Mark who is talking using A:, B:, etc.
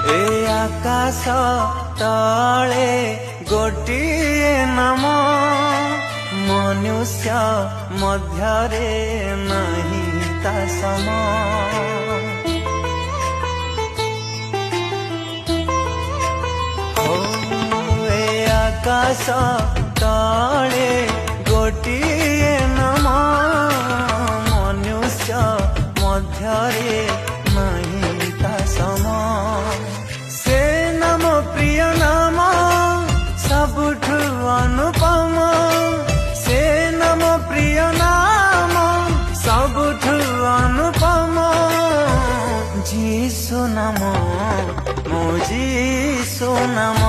A: ए आकाश तले गोटिए नाम मनुष्य मध्यरे नहीं ता सम हो ए आकाश तले गोटिए नाम मनुष्य मध्यरे नहीं ता सम से नाम प्रिय नाम सबुठु अनुपम से नाम प्रिय नाम सबुठु अनुपम जीसु नाम मो जीसु नाम